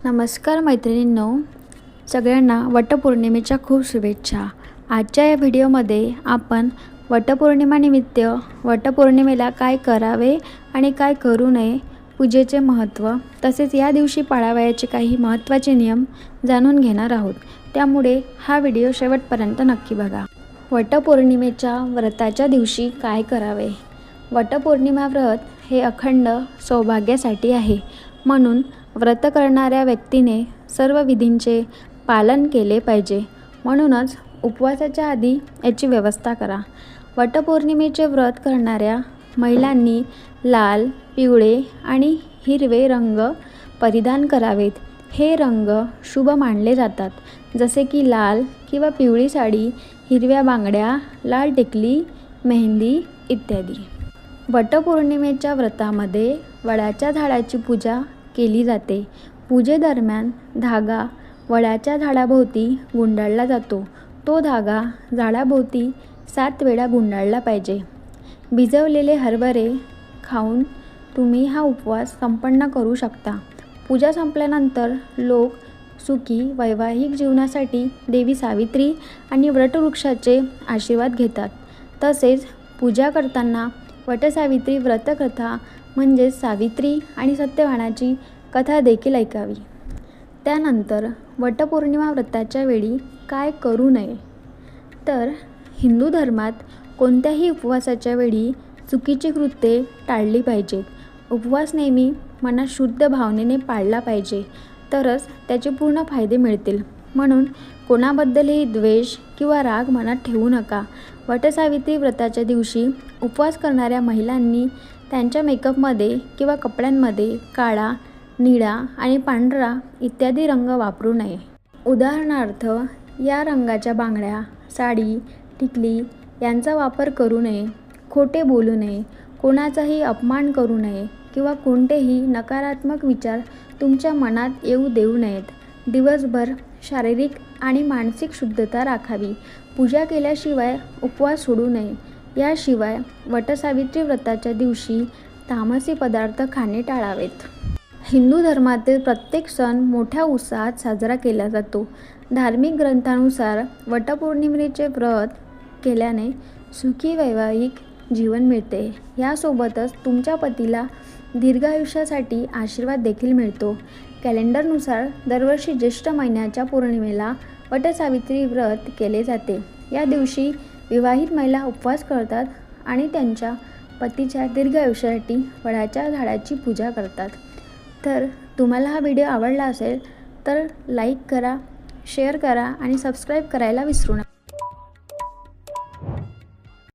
नमस्कार मैत्रिणींनो, सगळ्यांना वटपौर्णिमेच्या खूप शुभेच्छा। आजच्या या व्हिडिओमध्ये आपण वटपौर्णिमेनिमित्त वटपौर्णिमेला काय करावे आणि काय करू नये, पूजेचे महत्त्व, तसेच या दिवशी पाळावयाचे काही महत्त्वाचे नियम जाणून घेणार आहोत। त्यामुळे हा व्हिडिओ शेवटपर्यंत नक्की बघा। वटपौर्णिमेच्या व्रताच्या दिवशी काय करावे? वटपौर्णिमा व्रत हे अखंड सौभाग्यासाठी आहे, म्हणून व्रत करणाऱ्या व्यक्तीने सर्व विधींचे पालन केले पाहिजे। म्हणूनच उपवासाच्या आधी याची व्यवस्था करा। वटपौर्णिमेचे व्रत करणाऱ्या महिलांनी लाल, पिवळे आणि हिरवे रंग परिधान करावेत। हे रंग शुभ मानले जातात, जसे की लाल किंवा पिवळी साडी, हिरव्या बांगड्या, लाल टिकली, मेहंदी इत्यादी। वटपौर्णिमेच्या व्रतामध्ये वडाच्या झाडाची पूजा केली जाते। पूजेदरम्यान धागा वडाच्या झाडाभोवती गुंडाळला जातो। तो धागा झाडाभोवती 7 वेळा गुंडाळला पाहिजे। भिजवलेले हरभरे खाऊन तुम्ही हा उपवास संपन्न करू शकता। पूजा संपल्यानंतर लोक सुखी वैवाहिक जीवनासाठी देवी सावित्री आणि वटवृक्षाचे आशीर्वाद घेतात। तसेच पूजा करताना वटसावित्री व्रतकथा म्हणजेच सावित्री आणि सत्यवानाची कथा देखील ऐकावी। त्यानंतर वटपौर्णिमा व्रताच्या वेळी काय करू नये, तर हिंदू धर्मात कोणत्याही उपवासाच्या वेळी चुकीची कृत्ये टाळली पाहिजेत। उपवास नेहमी मनात शुद्ध भावनेने पाळला पाहिजे, तरच त्याचे पूर्ण फायदे मिळतील। म्हणून कोणाबद्दलही द्वेष किंवा राग मनात ठेवू नका। वटसावित्री व्रताच्या दिवशी उपवास करणाऱ्या महिलांनी त्यांच्या मेकअपमध्ये किंवा कपड्यांमध्ये काळा, निळा आणि पांढरा इत्यादी रंग वापरू नये। उदाहरणार्थ, या रंगाच्या बांगड्या, साडी, टिकली यांचा वापर करू नये। खोटे बोलू नये, कोणाचाही अपमान करू नये किंवा कोणतेही नकारात्मक विचार तुमच्या मनात येऊ देऊ नयेत। दिवसभर शारीरिक आणि मानसिक शुद्धता राखावी। पूजा केल्याशिवाय उपवास सोडू नये। याशिवाय वटसावित्री व्रताच्या दिवशी तामसी पदार्थ खाणे टाळावेत। हिंदू धर्मातील प्रत्येक सण मोठ्या उत्साहात साजरा केला जातो। धार्मिक ग्रंथानुसार वटपौर्णिमेचे व्रत केल्याने सुखी वैवाहिक जीवन मिळते। यासोबतच तुमच्या पतीला दीर्घायुष्यासाठी आशीर्वाद देखील मिळतो। कॅलेंडरनुसार दरवर्षी ज्येष्ठ महिन्याच्या पौर्णिमेला वटसावित्री व्रत केले जाते। या दिवशी विवाहित महिला उपवास करतात आणि त्यांच्या पतीच्या दीर्घायुष्यासाठी वडाच्या झाडाची पूजा करतात। तर तुम्हाला हा व्हिडिओ आवडला असेल तर लाईक करा, शेअर करा आणि सबस्क्राईब करायला विसरू नका।